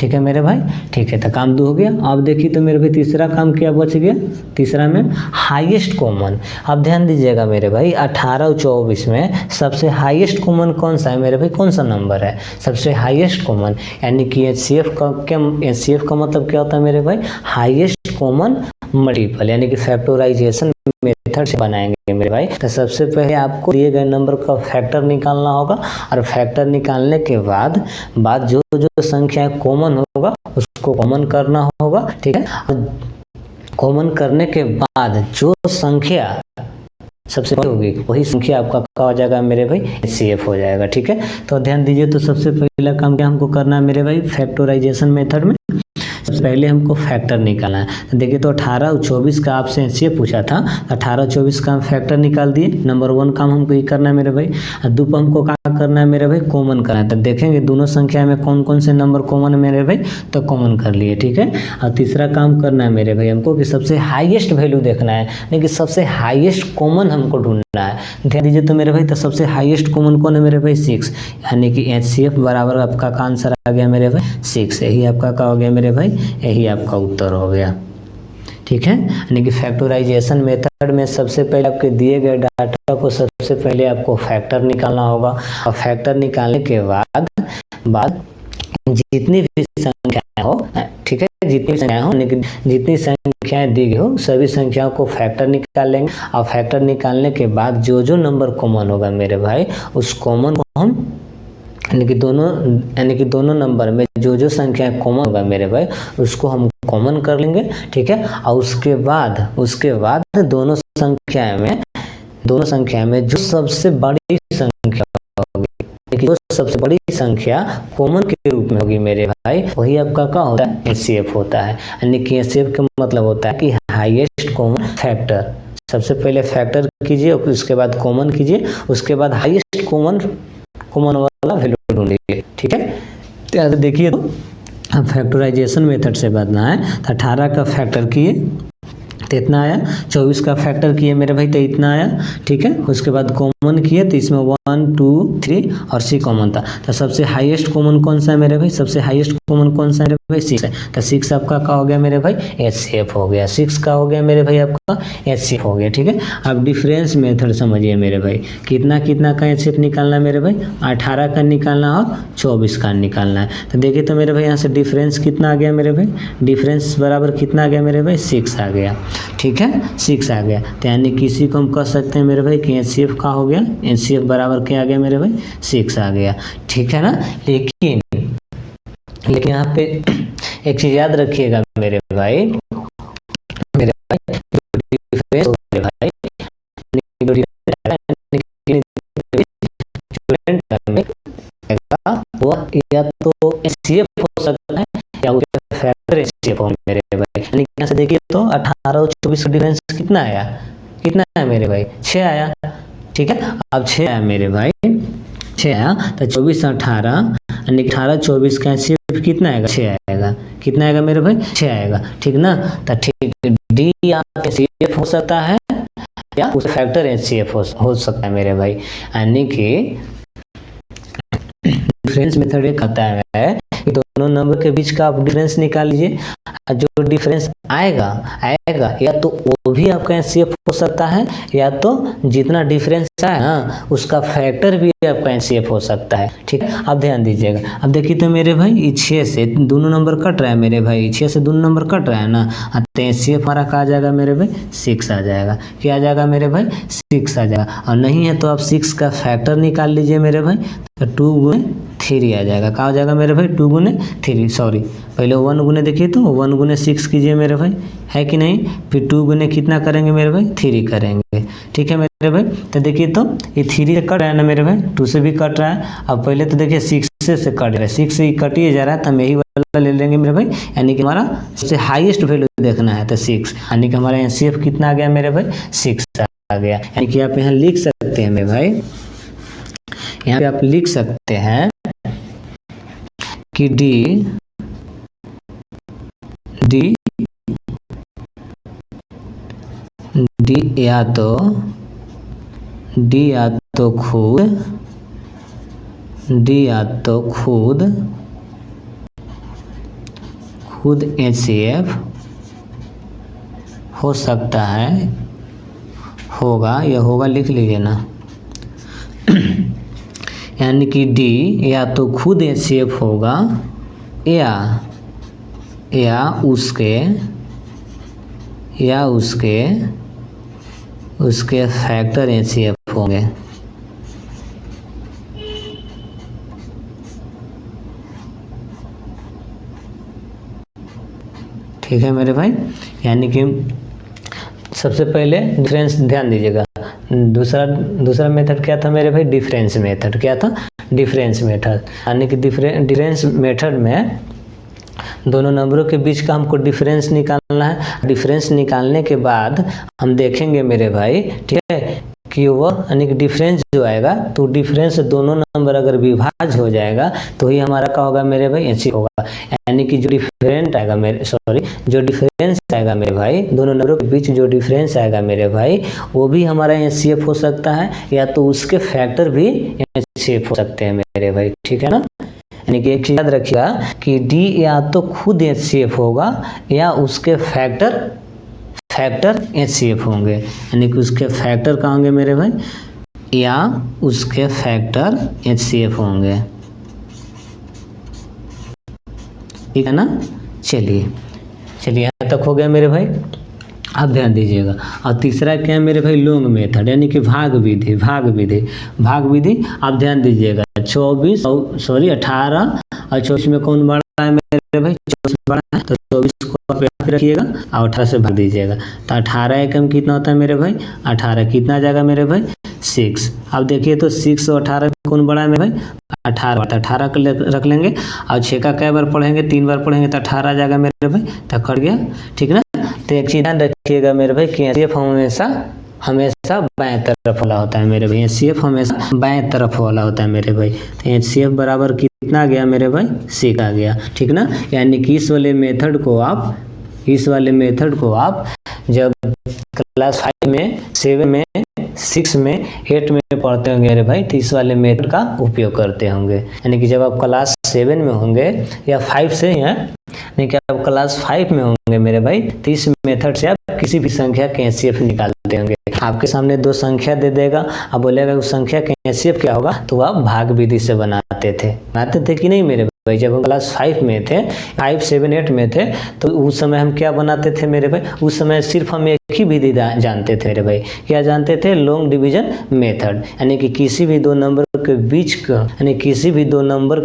ठीक है मेरे भाई। ठीक है, तो काम 2 हो गया। अब देखिए तो मेरे भाई तीसरा काम क्या बच गया, तीसरा में हाईएस्ट कॉमन। अब ध्यान दीजिएगा मेरे भाई 18 और 24 में सबसे हाईएस्ट कॉमन कौन सा है मेरे भाई, कौन सा नंबर है सबसे हाईएस्ट कॉमन, यानी कि एचसीएफ का मतलब क्या होता है मेरे भाई, हाईएस्ट कॉमन मल्टीपल, यानी कि फैक्टराइजेशन मेथड से बनाएंगे मेरे भाई। तो सबसे पहले आपको दिए गए नंबर का फैक्टर निकालना होगा, और फैक्टर निकालने के बाद जो जो संख्या कॉमन होगा उसको कॉमन करना होगा, ठीक है। कॉमन करने के बाद जो संख्या सबसे बड़ी होगी वही संख्या आपका क्या हो जाएगा मेरे भाई, एचसीएफ हो जाएगा, ठीक है। तो ध्यान दीजिए, तो सबसे पहला काम क्या हमको करना है मेरे भाई, फैक्टराइजेशन मेथड में सबसे पहले हमको फैक्टर निकालना है। देखिए तो 18 और 24 का आपसे एचसीएफ पूछा था, 18 और 24 का हम फैक्टर निकाल दिए। नंबर 1 काम हमको ये करना है मेरे भाई। और 2 पर हमको क्या करना है मेरे भाई, कॉमन करना है। तो देखेंगे दोनों संख्या में कौन कौन से नंबर कॉमन है मेरे भाई, तो कॉमन कर लिए, ठीक है। और तीसरा काम करना है मेरे भाई हमको कि सबसे हाईएस्ट वैल्यू देखना है, यानी कि सबसे हाईएस्ट कॉमन हमको ढूंढना है। ध्यान दीजिए तो मेरे भाई, तो सबसे हाईएस्ट कॉमन कौन है मेरे भाई, 6, यानी कि एचसीएफ बराबर आपका आंसर आ गया मेरे भाई 6। यही आपका क्या हो गया मेरे भाई, यही आपका उत्तर हो गया, ठीक है। यानी कि फैक्टराइजेशन मेथड में सबसे पहले आपके दिए गए डाटा को सबसे पहले आपको फैक्टर निकालना होगा, और फैक्टर निकालने के बाद जितनी भी संख्या हो, ठीक है, जितनी संख्या हो, जितनी संख्याएं दी गई हो सभी संख्याओं को फैक्टर निकाल लेंगे। और फैक्टर निकालने के बाद जो जो नंबर कॉमन होगा मेरे भाई, उस कॉमन को हम यानी कि दोनों नंबर में जो जो संख्या कॉमन होगा मेरे भाई उसको हम कॉमन कर लेंगे, ठीक है। और उसके बाद दोनों संख्या में जो सबसे बड़ी संख्या होगी, जो सबसे बड़ी संख्या कॉमन के रूप में होगी मेरे भाई, वही आपका क्या होता है, एचसीएफ होता है। यानी कि एचसीएफ का मतलब होता है कि हाईएस्ट कॉमन फैक्टर। सबसे पहले फैक्टर कीजिए, उसके बाद कॉमन कीजिए, उसके बाद हाईएस्ट कॉमन वाला वैल्यू ढूंढिए, ठीक है। तो देखिए तो फैक्टराइजेशन मेथड से बनना है। तो 18 का फैक्टर किए तो इतना आया, 24 का फैक्टर किए मेरे भाई तो इतना आया, ठीक है। उसके बाद कॉमन किए तो इसमें 1 2 3 और 6 कॉमन था। तो सबसे हाईएस्ट कॉमन कौन सा है मेरे भाई, सबसे हाईएस्ट कॉमन कौन सा है मेरे भाई, 6 है। तो 6 आपका क्या हो गया मेरे भाई, एचसीएफ हो गया। 6 का हो गया मेरे भाई आपका एचसीएफ हो गया, ठीक है। अब डिफरेंस मेथड समझिए मेरे भाई, कितना का एचसीएफ निकालना है मेरे भाई, 18 का निकालना और 24 का निकालना है। तो देखिए तो मेरे भाई यहाँ से डिफरेंस कितना आ गया मेरे भाई, डिफरेंस बराबर कितना आ गया मेरे भाई, 6 आ गया, ठीक है, 6 आ गया। तो यानी किसी को हम कह सकते हैं मेरे भाई कि एचसीएफ का हो गया, एचसीएफ बराबर क्या आ गया मेरे भाई, 6 आ गया, ठीक है ना। लेकिन यहाँ पे एक चीज याद रखिएगा मेरे भाई, वो या तो एचसीएफ हो सकता है या फैक्टर एचसीएफ हो मेरे भाई। यानी यहाँ से देखिए तो 18 और 24 का डिफरेंस कितना आया, कितना है मेरे भाई, 6 आया, ठीक है। अब 6 आया मेरे भाई, 6 आया। तो 24 18 यानी 18 24 का एचसीएफ कितना आएगा, 6 आएगा। कितना आएगा मेरे भाई, 6 आएगा, ठीक ना। तो ठीक, डी या एचसीएफ हो सकता है या उस फैक्टर एचसीएफ हो सकता है मेरे भाई। यानी कि डिफरेंस मेथड ये कहता है कि दोनों नंबर के बीच का आप डिफरेंस निकाल लीजिए, जो डिफरेंस आएगा या तो वो भी आपका एचसीएफ हो सकता है, या तो जितना डिफरेंस है ना उसका फैक्टर भी आपका एचसीएफ हो सकता है, ठीक है। अब ध्यान दीजिएगा, अब देखिए तो मेरे भाई 6 से दोनों नंबर कट रहा है मेरे भाई, 6 से दोनों नंबर कट रहा है ना, तो एचसीएफ हमारा क्या आ जाएगा मेरे भाई, 6 आ जाएगा। क्या आ जाएगा मेरे भाई, 6 आ जाएगा। और नहीं है तो आप 6 का फैक्टर निकाल लीजिए मेरे भाई, तो 2 गुणे 3 आ जाएगा। क्या हो जाएगा मेरे भाई, 2 गुणे 3, सॉरी पहले 1 गुने देखिए तो 1 गुने 6 कीजिए मेरे भाई, है कि नहीं। फिर 2 गुने कितना करेंगे मेरे भाई, 3 करेंगे, ठीक है मेरे भाई। तो देखिए तो ये 3 से कट रहा है ना मेरे भाई, 2 से भी कट रहा है। अब पहले तो देखिए 6 से कट रहा है, 6 से ही कटिए जा रहा है, तो हम यही वाला ले लेंगे मेरे भाई। यानी कि हमारा सबसे हाईएस्ट वैल्यू देखना है तो 6, यानी कि हमारा एचसीएफ कितना आ गया मेरे भाई, 6 आ गया। यानी कि आप यहाँ लिख सकते हैं मेरे भाई, यहाँ पे आप लिख सकते हैं कि डी या तो खुद खुद HCF हो सकता है, होगा या होगा लिख लीजिए ना। यानी कि डी या तो खुद HCF होगा या उसके फैक्टर HCF होंगे। ठीक है मेरे भाई। यानी कि सबसे पहले डिफरेंस ध्यान दीजिएगा। दूसरा मेथड क्या था मेरे भाई? Difference method. क्या था? Difference method. यानी कि डिफरेंस मेथड में दोनों नंबरों के बीच का हमको डिफरेंस निकालना है। डिफरेंस निकालने के बाद हम देखेंगे मेरे भाई, ठीक है, कि वह यानी कि डिफरेंस जो आएगा, तो डिफरेंस दोनों नंबर अगर विभाज्य हो जाएगा तो ही हमारा क्या होगा मेरे भाई? HCF होगा। यानी कि जो डिफरेंस आएगा मेरे भाई, दोनों नंबरों के बीच जो डिफरेंस आएगा मेरे भाई, वो भी हमारा HCF हो सकता है, या तो उसके फैक्टर भी HCF हो सकते हैं मेरे भाई। ठीक है ना। यानी कि एक चीज याद रखिएगा कि डी या तो खुद HCF होगा या उसके फैक्टर HCF होंगे। यानी कि उसके फैक्टर कहाँ होंगे मेरे भाई? या उसके फैक्टर HCF होंगे। ठीक है ना। चलिए यहाँ तक हो गया मेरे भाई। अब ध्यान दीजिएगा। और तीसरा क्या है मेरे भाई? लॉन्ग मेथड, यानी कि भाग विधि। आप ध्यान दीजिएगा। 18 और 24 में कौन बड़ा है मेरे भाई? 24 बड़ा है, तो 24 को आप यहाँ पे रखिएगा और 18 से भाग दीजिएगा। तो 18 एकम कितना होता है मेरे भाई? 18 कितना आ जाएगा मेरे भाई? 6। अब देखिए तो 6 और 18 में कौन बड़ा है मेरे भाई? 18 को रख लेंगे और 6 का कै बार पढ़ेंगे? 3 बार पढ़ेंगे, तो 18 आ जाएगा मेरे भाई। तो कट गया। ठीक ना। तो एक चीज ध्यान रखिएगा मेरे भाई कि HCF हमेशा बाएं तरफ वाला होता है मेरे भाई। HCF हमेशा बाएं तरफ वाला होता है मेरे भाई। तो HCF बराबर कितना आ गया मेरे भाई? 6 आ गया। ठीक ना। यानी कि इस वाले मेथड को आप जब क्लास 5 में, 7 में, 6 में, 8 में पढ़ते होंगे मेरे भाई, तो इस वाले मेथड का उपयोग करते होंगे। यानी कि जब आप क्लास 7 में होंगे या 5 से हैं, नहीं कि आप क्लास 5 में होंगे मेरे भाई, तो इस मेथड से आप किसी भी संख्या के HCF निकालते होंगे। आपके सामने 2 संख्या दे देगा, अब बोलेगा उस संख्या के HCF क्या होगा, तो आप भाग विधि से बनाते थे कि नहीं मेरे भाई? जब हम क्लास 5 में थे, 5, 7, 8 में थे, तो उस समय हम क्या बनाते थे मेरे भाई? उस समय सिर्फ हम एक ही विधि जानते थे मेरे भाई। क्या जानते थे? Long division method. यानी कि किसी भी दो नंबर के बीच का, यानी किसी भी दो नंबर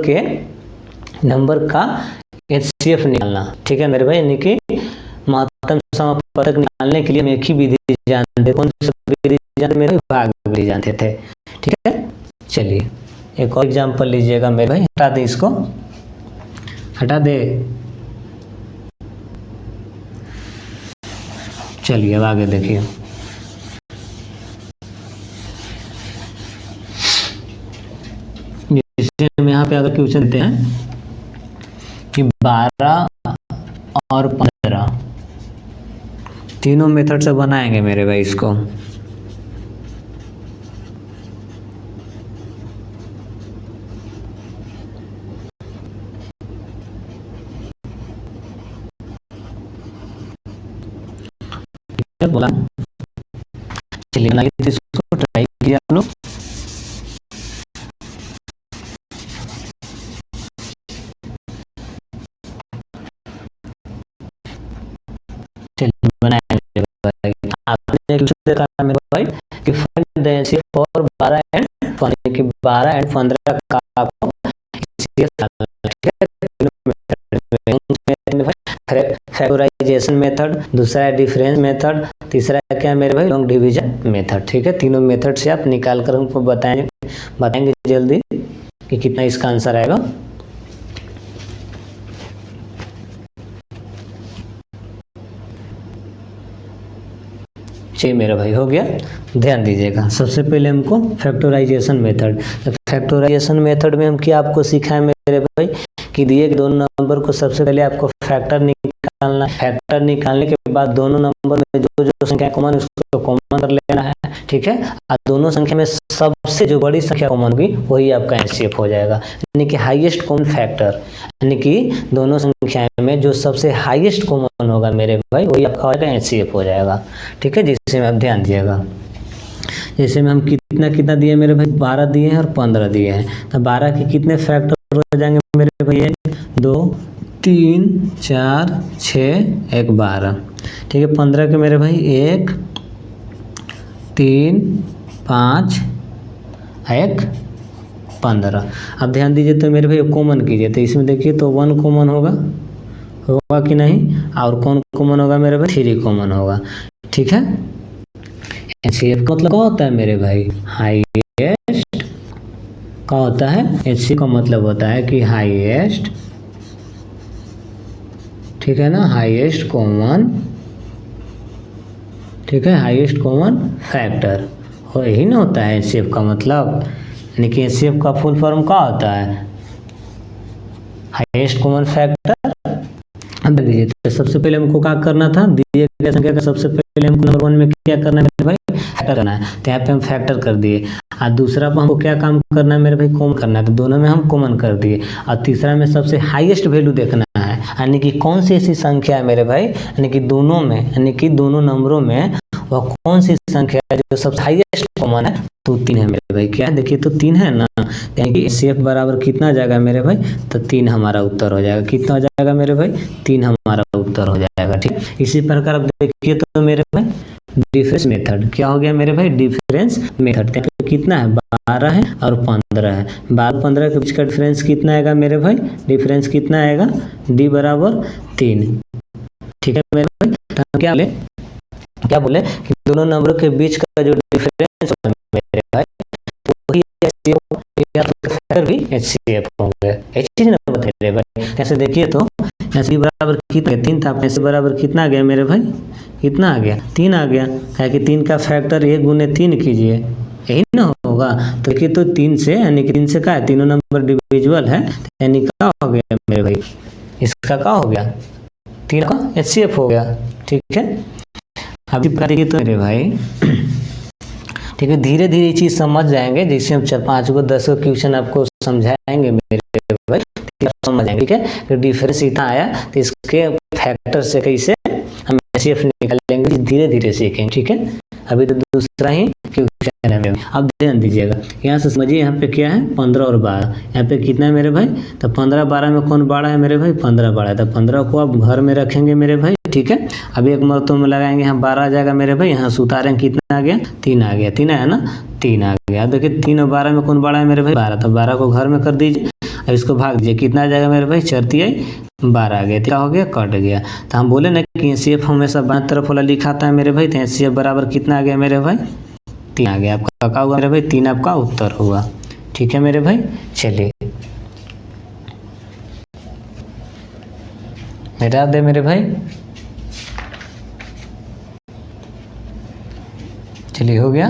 का HCF निकालना। ठीक है मेरे भाई। यानी कि महत्तम समापतक निकालने के लिए हम एक ही विधि जानते। कौन सी विधि जानते मेरे? भाग विधि जानते थे। ठीक है। चलिए एक और एग्जाम्पल लीजिएगा मेरे भाई। हटा दे इसको, हटा दे। चलिए अब आगे देखिए। जैसे हम यहाँ पे अगर क्वेश्चन देते हैं कि 12 और 15 तीनों मेथड से बनाएंगे मेरे भाई इसको। बोला चलिए बनाइए, इसको ट्राई कीजिए आप लोग। चलिए बनाएंगे। आपने देखा मेरे भाई कि find the HCF for 12 and 15 कि 12 एंड 15 का आपको फैक्टराइजेशन मेथड, दूसरा है डिफरेंस मेथड, तीसरा है क्या मेरे भाई? Long division method. ठीक है। तीनों मेथड से आप निकाल कर हमको बताएंगे जल्दी कि कितना इसका आंसर आएगा। चलिए मेरा भाई हो गया। ध्यान दीजिएगा। सबसे पहले हमको फैक्टराइजेशन मेथड, तो फैक्टराइजेशन मेथड में हम क्या आपको सिखाएं मेरे भाई कि दिए गए दोनों नंबर को सबसे पहले आपको फैक्टर निकालना है। फैक्टर निकालने के बाद दोनों नंबर में जो जो संख्या कॉमन उसको कॉमन कर लेना है, ठीक है। और दोनों संख्या में सबसे जो बड़ी संख्या कॉमन होगी वही आपका एचसीएफ हो जाएगा, यानी कि हाईएस्ट कॉमन फैक्टर, यानी कि दोनों संख्या में जो सबसे हाईएस्ट कॉमन होगा मेरे भाई वही आपका एचसीएफ हो जाएगा, ठीक है। जिससे में आप ध्यान दीजिएगा, जैसे में हम कितना कितना दिए मेरे भाई, 12 दिए हैं और 15 दिए हैं, तो 12 के कितने फैक्टर हो जाएंगे मेरे भाई, 1 2 3 4 6 1 12, ठीक है। 15 के मेरे भाई 1 3 5 1 15। अब ध्यान दीजिए तो मेरे भाई कॉमन कीजिए, तो इसमें देखिए तो 1 कॉमन होगा कि नहीं, और कौन कॉमन होगा मेरे भाई, 3 कॉमन होगा, ठीक है। एचसीएफ का मतलब क्या होता है मेरे भाई, हाईएस्ट का होता है, एचसीएफ का मतलब होता है कि हाईएस्ट, ठीक है ना, हाईएस्ट कॉमन, ठीक है, हाईएस्ट कॉमन फैक्टर हो, यही ना होता है एचसीएफ का मतलब। यानी कि एचसीएफ का फुल फॉर्म क्या होता है, हाईएस्ट कॉमन फैक्टर। अब देखिए तो सबसे पहले हमको क्या करना था, दिए गए संख्या का सबसे पहले हमको नंबर 1 में क्या करना है मेरे भाई, फैक्टर करना है, तो यहाँ पे हम फैक्टर कर दिए। और दूसरा पर हमको क्या काम करना है मेरे भाई, कॉमन करना है, तो दोनों में हम कॉमन कर दिए। और तीसरा में सबसे हाईएस्ट वैल्यू देखना है, यानी कि कौन सी ऐसी संख्या है मेरे भाई, यानी कि दोनों में, यानी कि दोनों नंबरों में वह कौन सी संख्या है जो सबसे हाईएस्ट कॉमन है, तो 3 है मेरे भाई। क्या है देखिए तो 3 है ना, यानी कि एचसीएफ बराबर कितना आ जाएगा मेरे भाई, तो 3 हमारा उत्तर हो जाएगा। कितना हो जाएगा मेरे भाई, 3 हमारा उत्तर हो जाएगा, ठीक। इसी प्रकार अब देखिए तो मेरे भाई डिफरेंस मेथड क्या हो गया मेरे भाई, डिफरेंस मेथड कितना है, 12 है और 15 है, 12-15 के बीच का डिफरेंस कितना आएगा मेरे भाई, डिफरेंस कितना आएगा, डी बराबर 3, ठीक है मेरे भाई। तो क्या बोले कि दोनों नंबरों के बीच का जो डिफरेंस होगा मेरे भाई वही एचसीएफ भी एचसीएफ होंगे, एचसीएफ नंबर बता भाई। ऐसे देखिए तो ऐसे बराबर कितना, 3 था, ऐसे बराबर कितना आ गया मेरे भाई, कितना आ गया, 3 आ गया, क्या कि 3 का फैक्टर 1 गुने 3 कीजिए, यही ना होगा। तो देखिए तो 3 से, यानी कि 3 से क्या है, तीनों नंबर डिविजिबल है, यानी क्या हो गया मेरे भाई, इसका क्या हो गया, 3 का एचसीएफ हो गया, ठीक है। अभी करिए तो मेरे भाई, ठीक है, धीरे धीरे ये चीज़ समझ जाएंगे, जैसे हम 4-5 को 10 को क्वेश्चन आपको समझाएंगे मेरे भाई, समझ जाएंगे, ठीक है। तो डिफरेंस इतना आया तो इसके फैक्टर से कैसे हम एचसीएफ निकालेंगे, धीरे धीरे सीखेंगे, ठीक है। अभी तो दूसरा ही क्वेश्चन है मेरे। अब ध्यान दीजिएगा, यहाँ से समझिए, यहाँ पे क्या है 15 और 12, यहाँ पे कितना है मेरे भाई, तो 15-12 में कौन बड़ा है मेरे भाई, 15 बड़ा है, तो 15 को आप घर में रखेंगे मेरे भाई, ठीक है। अब एक मरतबा में लगाएंगे, यहाँ 12 आ जाएगा मेरे भाई, यहाँ से उतारेंगे कितना आ गया, 3 आ गया, 3 है ना, 3 आ गया। देखिए 3 और 12 में कौन बड़ा है मेरे भाई, 12, तो 12 को घर में कर दीजिए, अब इसको भाग दीजिए, कितना आ जाएगा मेरे भाई, 4-12 आ गया, क्या हो गया, कट गया। तो हम बोले ना कि एचसीएफ हमेशा बाएं तरफ वाला लिखाता है मेरे भाई, तो एचसीएफ बराबर कितना आ गया मेरे भाई, 3 आ गया। आपका क्या हुआ मेरे भाई, 3 आपका उत्तर हुआ, ठीक है मेरे भाई। चलिए मिटा दे मेरे भाई, चलिए हो गया।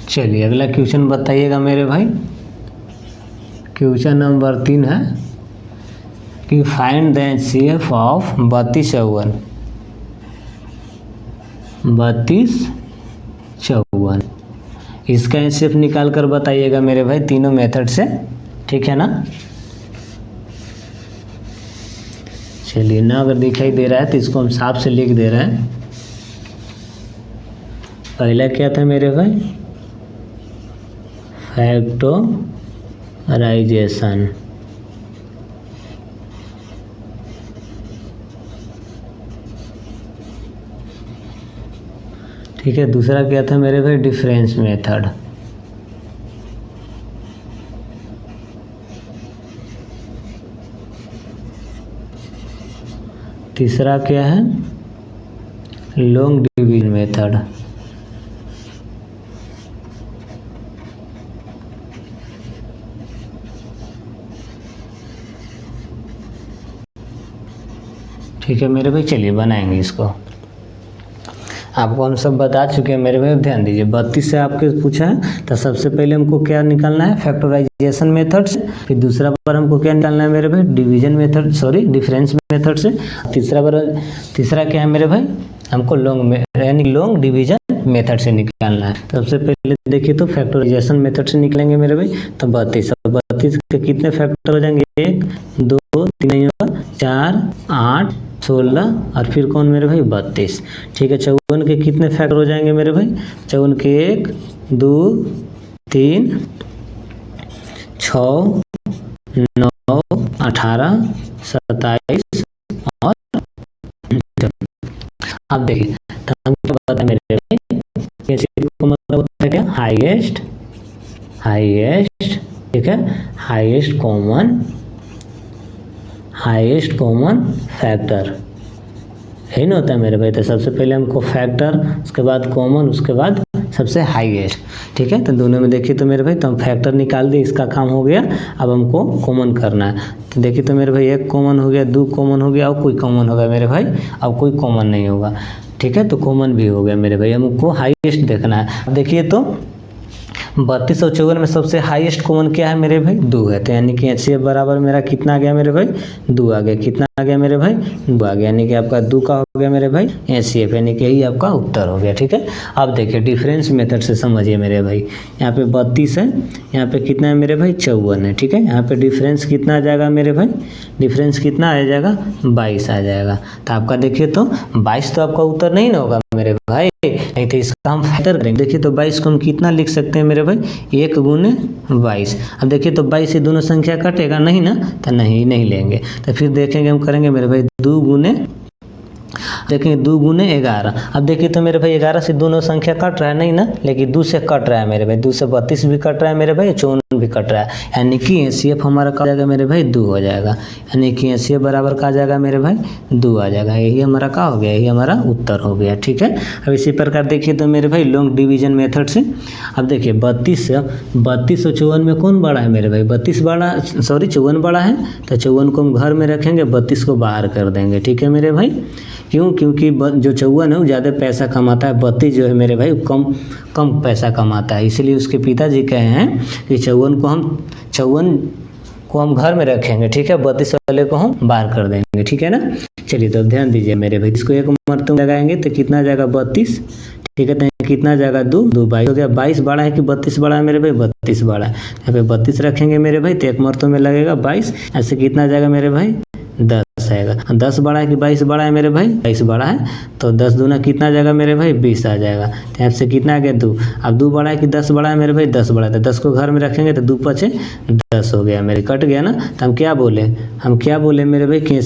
चलिए अगला क्वेश्चन बताइएगा मेरे भाई, क्वेश्चन नंबर 3 है कि फाइंड द एचसीएफ ऑफ 32-54, 32-54, इसका एचसीएफ निकाल कर बताइएगा मेरे भाई, तीनों मेथड से, ठीक है ना। चलिए ना, अगर दिखाई दे रहा है तो इसको हम साफ से लिख दे रहे हैं। पहला क्या था मेरे भाई, फैक्टराइजेशन, ठीक है। दूसरा क्या था मेरे भाई, डिफरेंस मेथड, तीसरा क्या है, लॉन्ग डिवीजन मेथड, ठीक है मेरे भाई, चलिए बनाएंगे इसको। आपको हम सब बता चुके हैं मेरे भाई, ध्यान दीजिए। 32 से आपके पूछा है तो सबसे पहले हमको क्या निकालना है, फैक्टराइजेशन मेथड से। फिर दूसरा बार हमको क्या निकालना है मेरे भाई, division method, sorry difference method से। तीसरा क्या है मेरे भाई, हमको लॉन्ग डिवीजन मेथड से निकालना है। तो सबसे पहले देखिए तो फैक्टराइजेशन मेथड से निकलेंगे मेरे भाई। तो 32 के कितने फैक्टर हो जाएंगे, 1 2 3 4 8 16 और फिर कौन मेरे भाई 32। ठीक है, 54 के कितने फैक्टर हो जाएंगे मेरे भाई, 54 के 1 2 3 6 9 18 27 और अब देखिए तो हम क्या बताते मेरे भाई, को मतलब होता है क्या, हाईएस्ट, ठीक है, हाईएस्ट कॉमन फैक्टर है ना, होता है मेरे भाई। तो सबसे पहले हमको फैक्टर, उसके बाद कॉमन, उसके बाद सबसे हाईएस्ट। ठीक है, तो दोनों में देखिए तो मेरे भाई, तो हम फैक्टर निकाल दिए, इसका काम हो गया। अब हमको कॉमन करना है। तो देखिए तो मेरे भाई, 1 कॉमन हो गया, 2 कॉमन हो गया, और कोई कॉमन होगा मेरे भाई, अब कोई कॉमन नहीं होगा। ठीक है, तो कॉमन भी हो गया मेरे भाई, हमको हाईएस्ट देखना है। अब देखिए तो 32 और 54 में सबसे हाईएस्ट कॉमन क्या है मेरे भाई, 2 है। तो यानी कि HCF बराबर मेरा कितना आ गया मेरे भाई, 2 आ गया। कितना आ गया मेरे भाई, 2 आ गया। यानी कि आपका 2 का हो गया मेरे भाई HCF, यानी कि यही आपका उत्तर हो गया। ठीक है, अब देखिए डिफरेंस मेथड से समझिए मेरे भाई। यहाँ पे 32 है, यहाँ पे कितना है मेरे भाई, 54 है। ठीक है, यहाँ पे डिफरेंस कितना आ जाएगा मेरे भाई, डिफरेंस कितना आ जाएगा, 22 आ जाएगा। तो आपका देखिए तो 22 तो आपका उत्तर नहीं ना होगा मेरे भाई, नहीं तो इसका हम फैक्टर करेंगे। देखिए तो 22 को हम कितना लिख सकते हैं मेरे भाई, 1 गुने 22। अब देखिए तो 22 से दोनों संख्या कटेगा नहीं ना, तो नहीं लेंगे। तो फिर देखेंगे हम करेंगे मेरे भाई 2 गुने, देखेंगे 2 गुने 11। अब देखिए तो मेरे भाई 11 से दोनों संख्या कट रहा है नहीं ना, लेकिन 2 से कट रहा है मेरे भाई, 2 से 32 भी कट रहा है मेरे भाई, 54 भी कट रहा है। यानी कि HCF हमारा क्या जाएगा मेरे भाई, 2 हो जाएगा। यानी कि HCF बराबर क्या जाएगा मेरे भाई, 2 आ जाएगा। यही हमारा क्या हो गया, यही हमारा उत्तर हो गया। ठीक है, अब इसी प्रकार देखिए तो मेरे भाई लॉन्ग डिवीजन मेथड से। अब देखिए 32 और 54 में कौन बड़ा है मेरे भाई, 32 बड़ा, सॉरी 54 बड़ा है। तो 54 को हम घर में रखेंगे, 32 को बाहर कर देंगे। ठीक है मेरे भाई, क्यों, क्योंकि जो 54 है वो ज़्यादा पैसा कमाता है, 32 जो है मेरे भाई कम पैसा कमाता है। इसलिए उसके पिताजी कहे हैं कि 54 को हम घर में रखेंगे। ठीक है, 32 वाले को हम बाहर कर देंगे। ठीक है ना, चलिए तो ध्यान दीजिए मेरे भाई, इसको एक मरतबा लगाएंगे तो कितना जाएगा 32। ठीक है, तो कितना जाएगा 2 22 हो गया। 22 बड़ा है कि 32 बड़ा है मेरे भाई, 32 बड़ा है। यहाँ पे 32 रखेंगे मेरे भाई, तो एक मरतबे में लगेगा 22। ऐसे कितना जाएगा मेरे भाई, 10 आएगा। 10 बड़ा है कि 22 बड़ा है मेरे भाई, 22 बड़ा है। तो 10 दूना कितना जाएगा मेरे भाई, 20 आ जाएगा। तो यहाँ से कितना आ गया 2। अब 2 बड़ा है कि 10 बड़ा है मेरे भाई, 10 बड़ा है। तो 10 को घर में रखेंगे तो 2 5 10 हो गया मेरे, कट गया ना। तो हम क्या बोले मेरे भाई कि